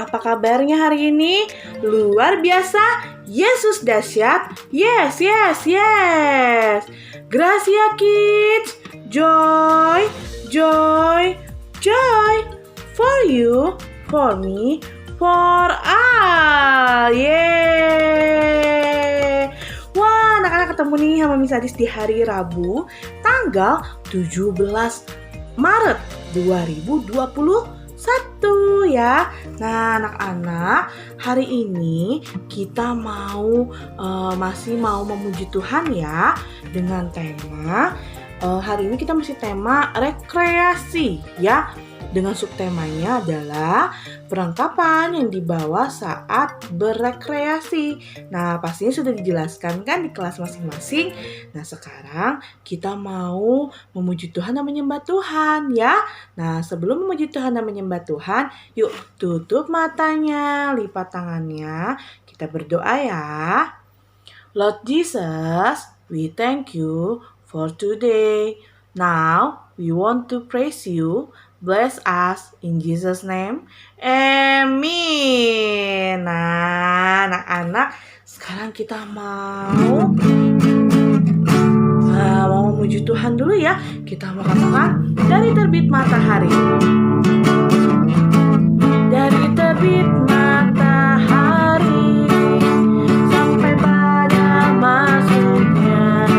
apa kabarnya hari ini? Luar biasa? Yesus dahsyat? Yes, yes, yes. Gracia kids, joy, joy, joy. For you, for me, for all. Yeay. Wah, anak-anak ketemu nih sama Miss Adis di hari Rabu, tanggal 17 Maret 2021 ya. Nah, anak-anak, hari ini kita masih mau memuji Tuhan ya, dengan tema hari ini kita masih tema rekreasi ya. Dengan subtemanya adalah perlengkapan yang dibawa saat berekreasi. Nah, pastinya sudah dijelaskan kan di kelas masing-masing. Nah, sekarang kita mau memuji Tuhan dan menyembah Tuhan ya. Nah, sebelum memuji Tuhan dan menyembah Tuhan, yuk tutup matanya, lipat tangannya. Kita berdoa ya. Lord Jesus, we thank you for today. Now, we want to praise you. Bless us in Jesus' name. Amin. Nah, anak-anak, sekarang kita mau memuji Tuhan dulu ya. Kita mau katakan dari terbit matahari. Dari terbit matahari sampai pada masuknya.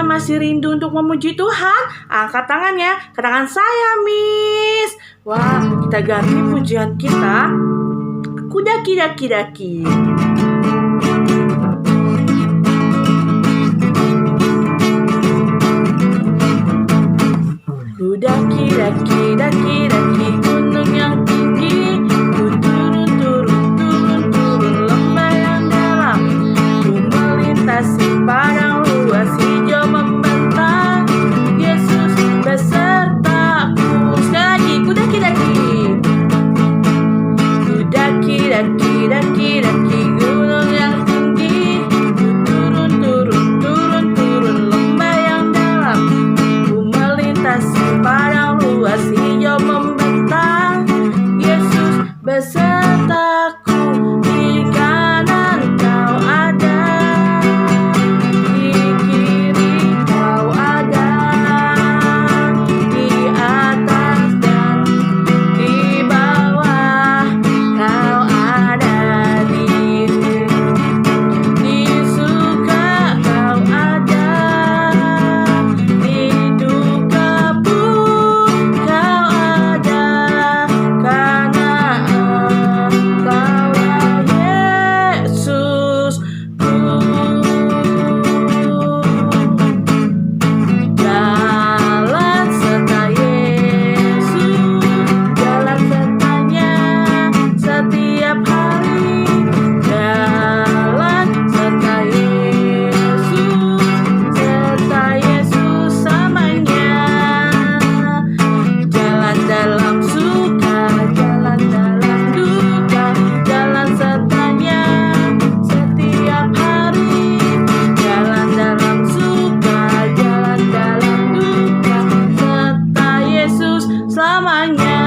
Masih rindu untuk memuji Tuhan? Angkat tangannya. Katakan saya, Miss. Wah, kita ganti pujian kita. Kudaki-daki-daki. Kudaki-daki-daki-daki gunung yang tinggi. Ku turun lembah yang dalam. Ku melintasi padang luas hijau membentang. Yesus besertaku. Sekali lagi, kudaki-daki. Kudaki-daki-daki-daki gunung yang tinggi. Ku turun lembah yang dalam. Ku melintasi padang luas hijau membentang. Yesus besertaku. Di kanan kau ada, di kiri kau ada, di atas dan di bawah kau ada, di suka kau ada, di duka pun kau ada, karena Engkaulah Yesusku. Jalan serta Yesus, jalan sertanya setiap hari. Jalan serta Yesus selamanya. Jalan dalam suka, jalan dalam duka, jalan sertanya setiap hari. Jalan dalam suka, jalan dalam duka, serta Yesus selamanya.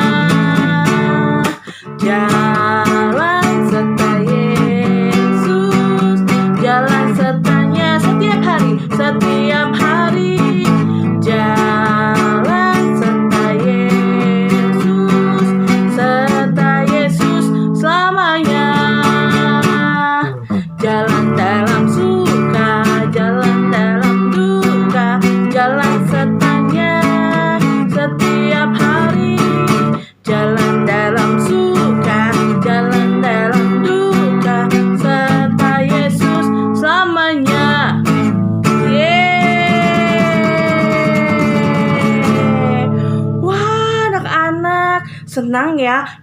Jalan serta Yesus, jalan sertanya setiap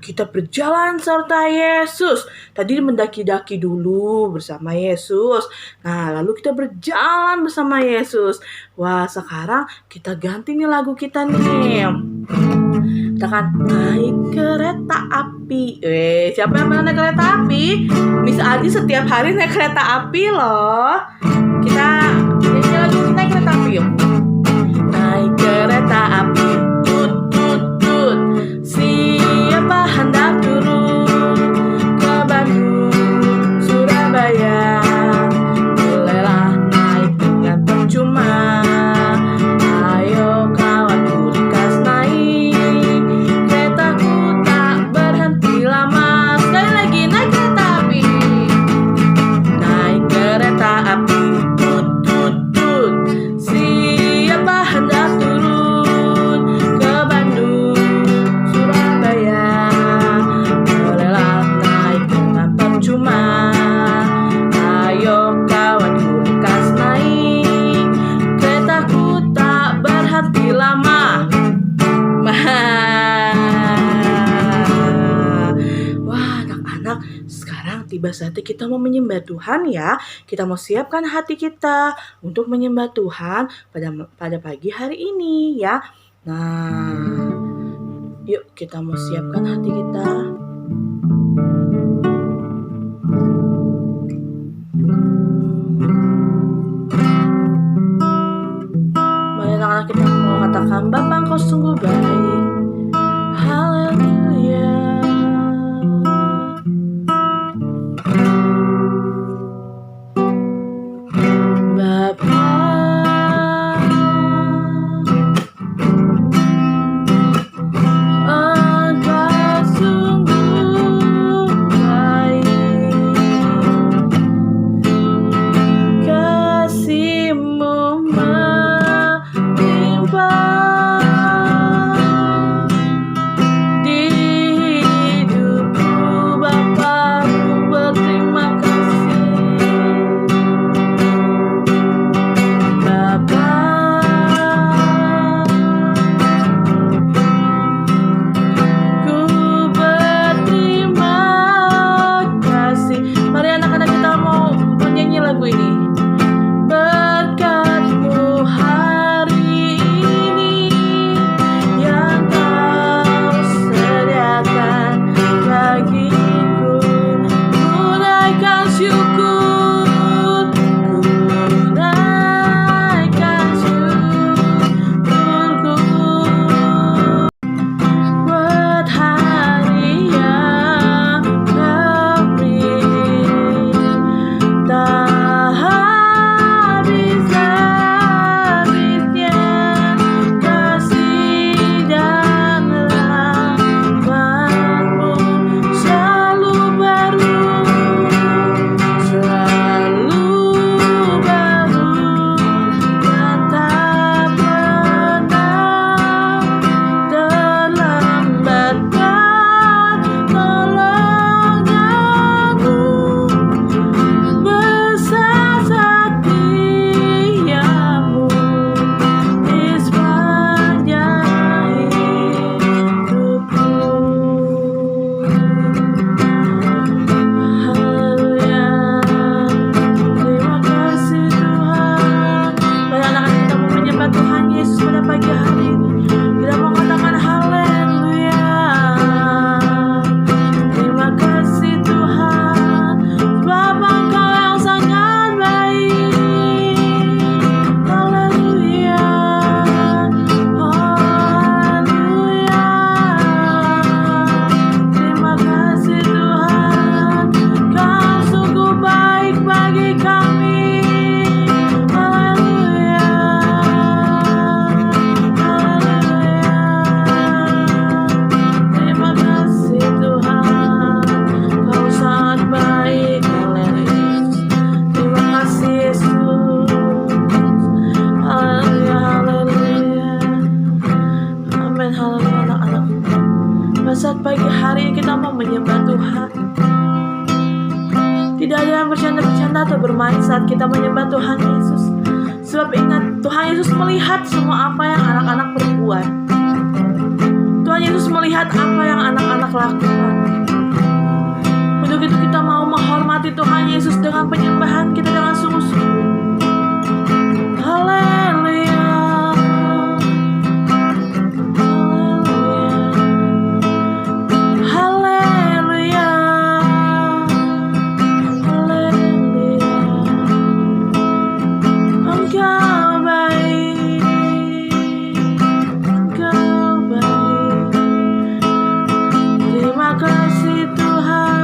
kita berjalan serta Yesus. Tadi mendaki-daki dulu bersama Yesus. Nah, lalu kita berjalan bersama Yesus. Wah, sekarang kita ganti nih lagu kita nih. Kita akan naik kereta api. Siapa yang pernah naik kereta api? Miss Adi setiap hari naik kereta api loh. Kita nyanyi lagi naik kereta api yuk. Naik kereta api, tut tut tut. Siapa hendak turun ke Bandung, Surabaya? Bolehlah naik dengan percuma. Ayo kawanku likas naik, keretaku tak berhenti lama. Sekali lagi naik kereta api. Naik kereta api, tut tut tut. Siapa hendak turun ke Bandung, Surabaya? Bolehlah naik dengan percuma. Ayo kawanku likas naik, keretaku tak berhenti lama. Wah, anak-anak, sekarang tiba saatnya kita mau menyembah Tuhan ya. Kita mau siapkan hati kita untuk menyembah Tuhan pada pagi hari ini ya. Nah, yuk kita mau siapkan hati kita. Mari anak-anak kita mau katakan, Bapa Engkau sungguh baik. Haleluya. Bapa, Engkau sungguh baik. Kasih-Mu melimpah di hidupku, Bapa, ku berterima kasih. Bapa, ku berterima kasih. Mari anak-anak kita mau menyanyi lagu ini. Berkat-Mu hari ini yang Kau sediakan bagiku, ku naikkan syukur, ku naikkan syukurku buat hari yang Kau beri. Tak habis-habisnya kasih dan rahmat-Mu selalu baru, selalu baru, dan tak pernah terlambatkan pertolongan-Mu. Besar setia-Mu di sepanjang hidupku. Haleluya. Terima kasih Tuhan. Mari anak-anak kita mau menyembah Tuhan Yesus pada pagi hari ini. Kita mau katakan haleluya. Terima kasih Tuhan, sebab Engkau yang sangat baik. Haleluya. Haleluya. Terima kasih Tuhan, Kau sungguh baik bagi kami. Haleluya. Haleluya. Terima kasih Tuhan, Kau sangat baik. Haleluya. Terima kasih Yesus. Haleluya. Haleluya. Amin. Haleluya anak-anak. Pada saat pagi hari ini kita mau menyembah Tuhan. Tidak ada yang bercanda-bercanda atau bermain saat kita menyembah Tuhan Yesus. Sebab ingat, Tuhan Yesus melihat semua apa yang anak-anak perbuat. Tuhan Yesus melihat apa yang anak-anak lakukan. Untuk itu kita mau menghormati Tuhan Yesus dengan penyembahan kita dengan sungguh-sungguh. Haleluya. Haleluya. Haleluya. Engkau baik. Engkau baik. Terima kasih Tuhan.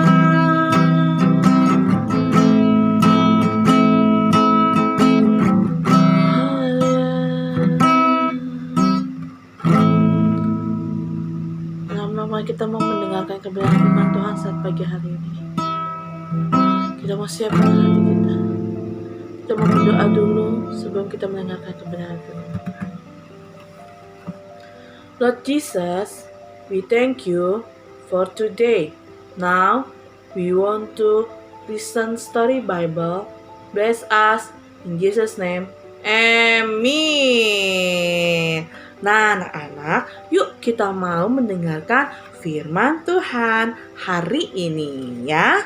Kita mau mendengarkan kebenaran firman Tuhan saat pagi hari ini. Kita mau siapkan hati kita. Kita mau berdoa dulu sebelum kita mendengarkan kebenaran firman Tuhan. Lord Jesus, we thank you for today. Now, we want to listen story Bible. Bless us in Jesus' name. Amin. Nah, anak-anak, yuk kita mau mendengarkan firman Tuhan hari ini ya.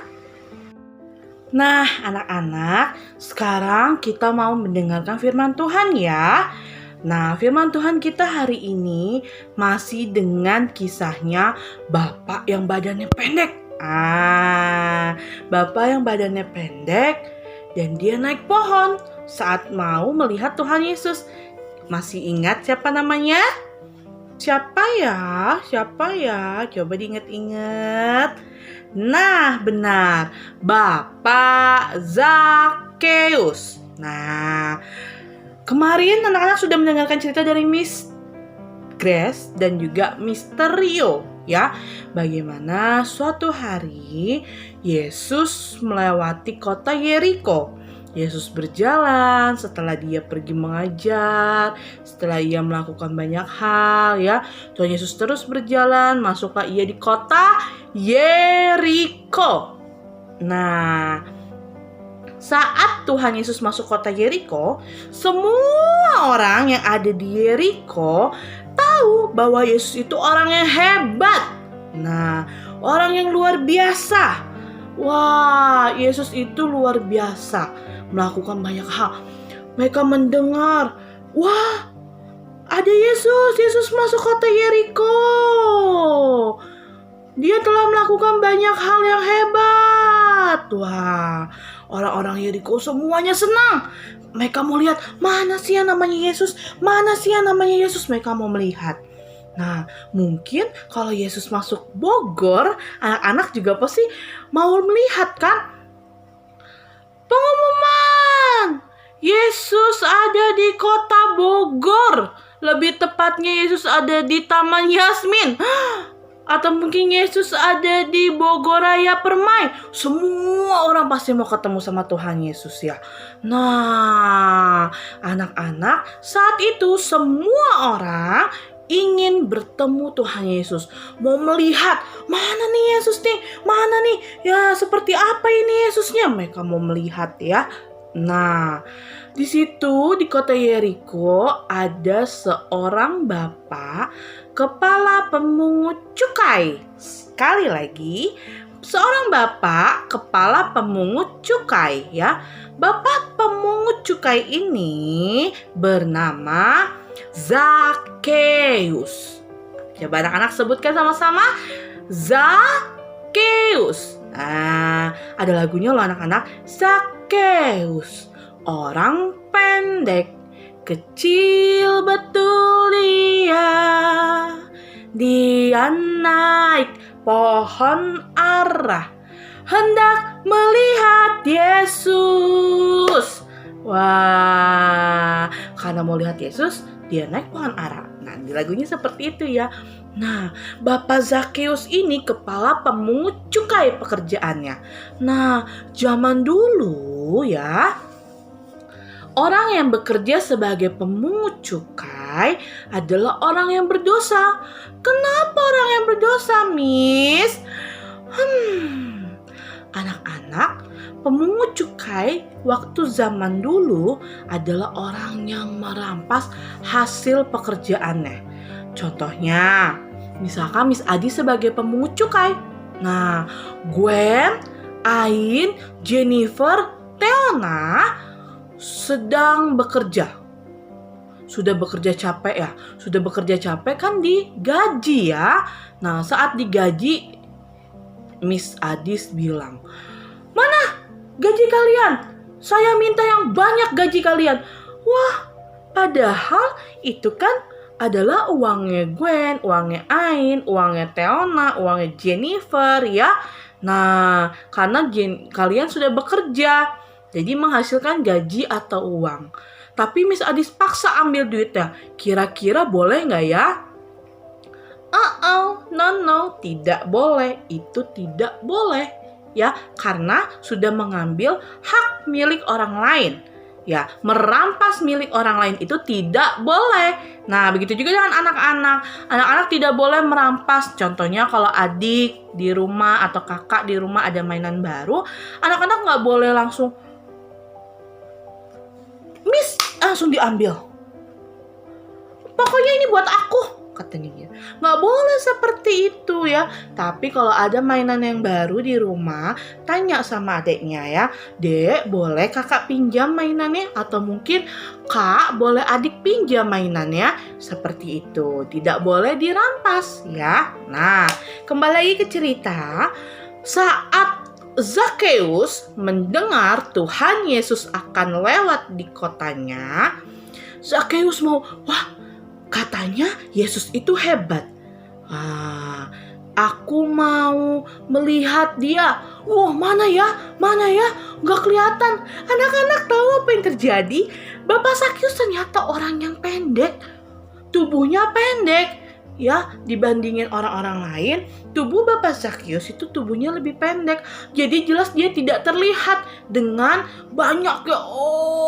Nah, anak-anak, sekarang kita mau mendengarkan firman Tuhan ya. Nah, firman Tuhan kita hari ini masih dengan kisahnya Bapak yang badannya pendek. Bapak yang badannya pendek dan dia naik pohon saat mau melihat Tuhan Yesus. Masih ingat siapa namanya? Siapa ya? Coba diingat-ingat. Nah, benar. Bapak Zakheus. Nah, kemarin anak-anak sudah mendengarkan cerita dari Miss Grace dan juga Mr. Rio ya. Bagaimana suatu hari Yesus melewati kota Yeriko. Yesus berjalan setelah dia pergi mengajar, setelah ia melakukan banyak hal ya. Tuhan Yesus terus berjalan, masuklah ia di kota Yeriko. Nah, saat Tuhan Yesus masuk kota Yeriko, semua orang yang ada di Yeriko tahu bahwa Yesus itu orang yang hebat. Nah, orang yang luar biasa. Wah, Yesus itu luar biasa. Melakukan banyak hal. Mereka mendengar, wah, ada Yesus masuk kota Yeriko. Dia telah melakukan banyak hal yang hebat. Wah, orang-orang Yeriko semuanya senang. Mereka mau lihat, mana sih yang namanya Yesus? Mereka mau melihat. Nah, mungkin kalau Yesus masuk Bogor, anak-anak juga pasti mau melihat kan? Pengumuman, Yesus ada di kota Bogor. Lebih tepatnya Yesus ada di Taman Yasmin. Atau mungkin Yesus ada di Bogoraya Permai. Semua orang pasti mau ketemu sama Tuhan Yesus ya. Nah, anak-anak, saat itu semua orang ingin bertemu Tuhan Yesus. Mau melihat, mana nih Yesus nih? Mana nih? Ya, seperti apa ini Yesusnya? Mereka mau melihat ya. Nah, di situ di kota Yeriko ada seorang bapak kepala pemungut cukai. Sekali lagi, seorang bapak kepala pemungut cukai ya. Bapak pemungut cukai ini bernama Zakheus. Coba anak-anak sebutkan sama-sama. Zakheus. Nah, ada lagunya loh anak-anak. Zakheus, orang pendek, kecil betul dia. Dia naik pohon ara, hendak melihat Yesus. Wah, karena mau lihat Yesus, dia naik pohon ara. Nah, di lagunya seperti itu ya. Nah, Bapak Zakheus ini kepala pemungut cukai pekerjaannya. Nah, zaman dulu ya, orang yang bekerja sebagai pemungut cukai adalah orang yang berdosa. Kenapa orang yang berdosa, Miss? Anak-anak, pemungut cukai waktu zaman dulu adalah orang yang merampas hasil pekerjaannya. Contohnya, Misalkan Miss Adi sebagai pemungut cukai. Nah, Gwen, Ain, Jennifer, Teona sedang bekerja. Sudah bekerja capek ya. Sudah bekerja capek kan digaji ya. Nah, saat digaji, Miss Adis bilang, "Mana gaji kalian? Saya minta yang banyak gaji kalian." Wah, padahal itu kan adalah uangnya Gwen, uangnya Ain, uangnya Teona, uangnya Jennifer ya. Nah, karena kalian sudah bekerja, jadi menghasilkan gaji atau uang. Tapi Miss Adis paksa ambil duitnya. Kira-kira boleh nggak ya? No, tidak boleh. Itu tidak boleh. Ya, karena sudah mengambil hak milik orang lain. Ya, merampas milik orang lain itu tidak boleh. Nah, begitu juga dengan anak-anak. Anak-anak tidak boleh merampas. Contohnya kalau adik di rumah atau kakak di rumah ada mainan baru, anak-anak nggak boleh langsung, "Miss," langsung diambil. "Pokoknya ini buat aku," katanya gitu. Nggak boleh seperti itu ya. Tapi kalau ada mainan yang baru di rumah, tanya sama adiknya ya, "Dek, boleh kakak pinjam mainannya?" Atau mungkin, "Kak, boleh adik pinjam mainannya?" Seperti itu. Tidak boleh dirampas ya. Nah, kembali lagi ke cerita. Saat Zakheus mendengar Tuhan Yesus akan lewat di kotanya, Zakheus mau, katanya Yesus itu hebat. Aku mau melihat dia. Mana ya? Gak kelihatan. Anak-anak tahu apa yang terjadi? Bapak Zakheus ternyata orang yang pendek. Tubuhnya pendek. Ya, dibandingin orang-orang lain, tubuh Bapak Zakheus itu tubuhnya lebih pendek. Jadi jelas dia tidak terlihat dengan banyaknya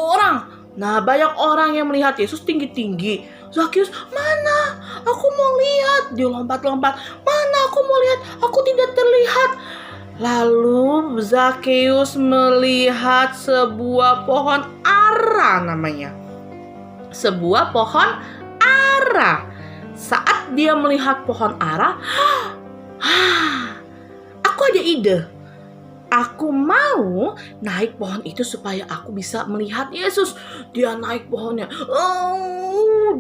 orang. Nah, banyak orang yang melihat Yesus tinggi-tinggi. Zakheus, "Mana? Aku mau lihat." Dia lompat-lompat. "Mana? Aku mau lihat. Aku tidak terlihat." Lalu Zakheus melihat sebuah pohon ara namanya. Sebuah pohon ara. Saat dia melihat pohon ara, aku ada ide. Aku mau naik pohon itu supaya aku bisa melihat Yesus. Dia naik pohonnya.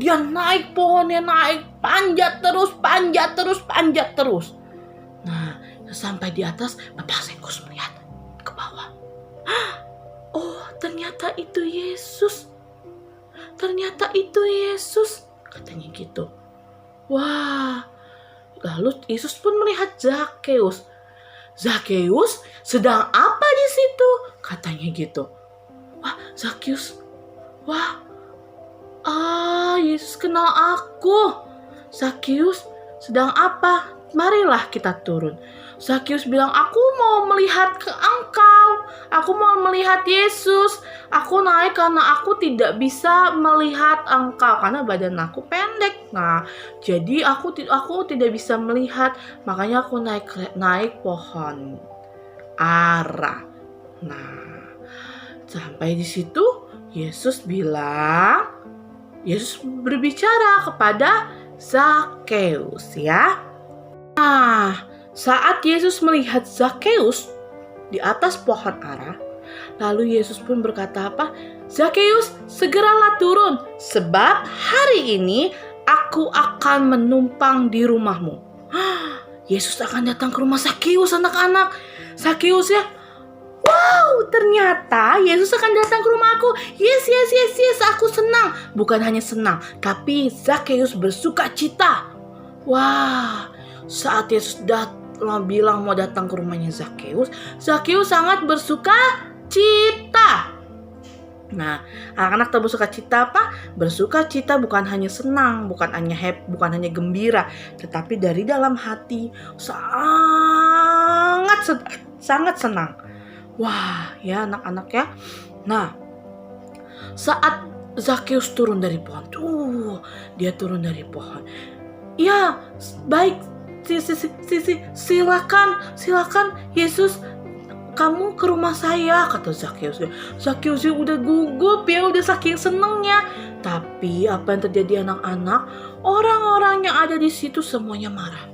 Dia naik pohonnya, panjat terus. Nah, sampai di atas, Bapak Zakheus melihat ke bawah. Ternyata itu Yesus. Katanya gitu. Wah, lalu Yesus pun melihat Zakheus. "Zakheus, sedang apa di situ?" Katanya gitu. Zakheus. Yesus kenal aku. "Zakheus, sedang apa? Marilah kita turun." Zakheus bilang, "Aku mau melihat ke engkau. Aku mau melihat Yesus. Aku naik karena aku tidak bisa melihat engkau karena badan aku pendek. Nah, jadi aku tidak bisa melihat. Makanya aku naik pohon ara." Nah, sampai di situ Yesus berbicara kepada Zakheus ya. Nah, saat Yesus melihat Zakheus di atas pohon ara, lalu Yesus pun berkata apa? "Zakheus, segeralah turun, sebab hari ini aku akan menumpang di rumahmu." Yesus akan datang ke rumah Zakheus, anak-anak. Zakheus ya, ternyata Yesus akan datang ke rumah aku. Yes, aku senang. Bukan hanya senang, tapi Zakheus bersuka cita. Saat Yesus bilang mau datang ke rumahnya Zakheus sangat bersuka cita. Nah, anak-anak tahu bersuka cita apa? Bersuka cita bukan hanya senang, bukan hanya happy, bukan hanya gembira, tetapi dari dalam hati sangat senang. Ya anak-anak ya. Nah, saat Zakheus turun dari pohon, dia turun dari pohon. Ya, baik, silakan Yesus, kamu ke rumah saya, kata Zakheus. Zakheus udah gugup ya, udah saking senengnya. Tapi apa yang terjadi anak-anak? Orang-orang yang ada di situ semuanya marah.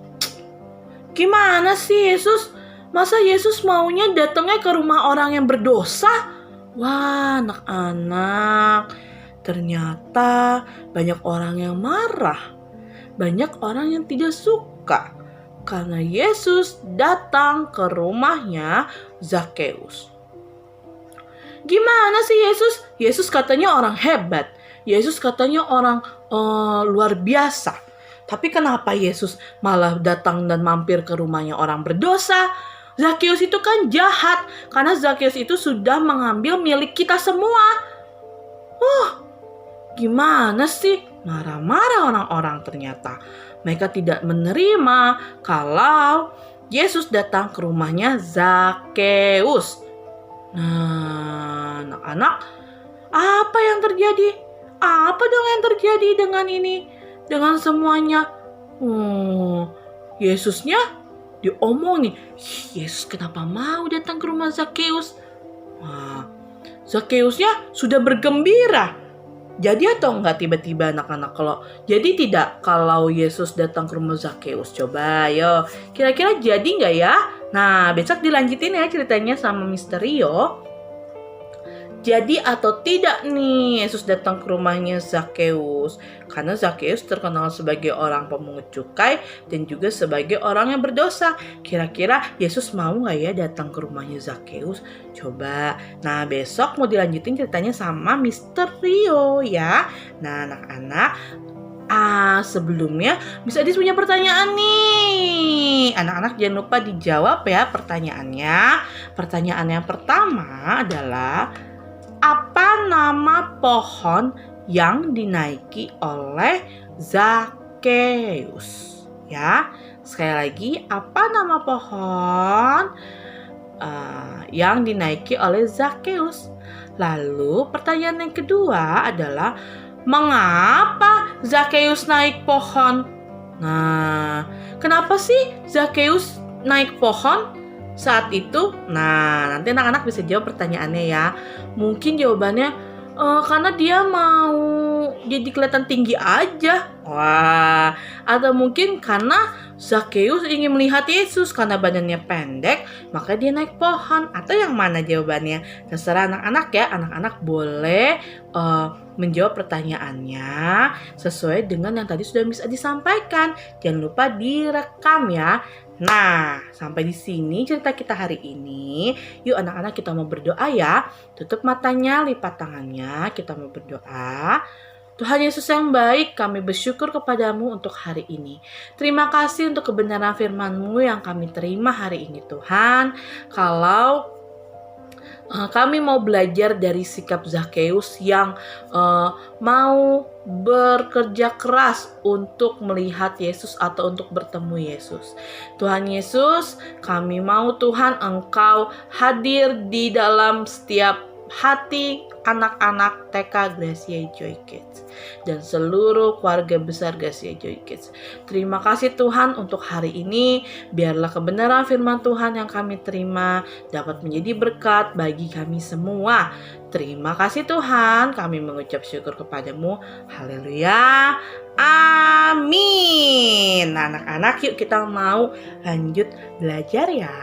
Gimana sih Yesus? Masa Yesus maunya datangnya ke rumah orang yang berdosa? Wah, anak-anak, ternyata banyak orang yang marah. Banyak orang yang tidak suka karena Yesus datang ke rumahnya Zakheus. Gimana sih Yesus? Yesus katanya orang hebat. Yesus katanya orang luar biasa. Tapi kenapa Yesus malah datang dan mampir ke rumahnya orang berdosa? Zakheus itu kan jahat, karena Zakheus itu sudah mengambil milik kita semua. Gimana sih? Marah-marah orang-orang ternyata. Mereka tidak menerima kalau Yesus datang ke rumahnya Zakheus. Nah, anak-anak, apa yang terjadi? Apa dong yang terjadi dengan ini? Dengan semuanya? Yesusnya diomongin. Yesus kenapa mau datang ke rumah Zakheus? Zakheusnya sudah bergembira. Jadi atau enggak tiba-tiba anak-anak kalau Yesus datang ke rumah Zakheus? Coba ayo, kira-kira jadi enggak ya? Nah, besok dilanjutin ya ceritanya sama Mister Rio. Jadi atau tidak nih Yesus datang ke rumahnya Zakheus? Karena Zakheus terkenal sebagai orang pemungut cukai dan juga sebagai orang yang berdosa. Kira-kira Yesus mau gak ya datang ke rumahnya Zakheus? Coba. Nah, besok mau dilanjutin ceritanya sama Mister Rio ya. Nah, anak-anak, sebelumnya Miss Adis punya pertanyaan nih. Anak-anak jangan lupa dijawab ya pertanyaannya. Pertanyaan yang pertama adalah, apa nama pohon yang dinaiki oleh Zakheus? Ya, sekali lagi, apa nama pohon yang dinaiki oleh Zakheus? Lalu pertanyaan yang kedua adalah, mengapa Zakheus naik pohon? Nah, kenapa sih Zakheus naik pohon saat itu? Nah, nanti anak-anak bisa jawab pertanyaannya ya. Mungkin jawabannya karena dia mau jadi kelihatan tinggi aja. Wah, atau mungkin karena Zakheus ingin melihat Yesus karena badannya pendek, maka dia naik pohon. Atau yang mana jawabannya? Terserah anak-anak ya. Anak-anak boleh menjawab pertanyaannya sesuai dengan yang tadi sudah Miss Adi sampaikan. Jangan lupa direkam ya. Nah, sampai di sini cerita kita hari ini. Yuk anak-anak, kita mau berdoa ya. Tutup matanya, lipat tangannya, kita mau berdoa. Tuhan Yesus yang baik, kami bersyukur kepadamu untuk hari ini. Terima kasih untuk kebenaran firman-Mu yang kami terima hari ini Tuhan. Kalau kami mau belajar dari sikap Zakheus yang mau bekerja keras untuk melihat Yesus atau untuk bertemu Yesus. Tuhan Yesus, kami mau Tuhan Engkau hadir di dalam setiap hati anak-anak TK Gracia Joy Kids dan seluruh keluarga besar Gracia Joy Kids. Terima kasih Tuhan untuk hari ini. Biarlah kebenaran firman Tuhan yang kami terima dapat menjadi berkat bagi kami semua. Terima kasih Tuhan, kami mengucap syukur kepadamu. Haleluya. Amin. Nah, anak-anak, yuk kita mau lanjut belajar ya.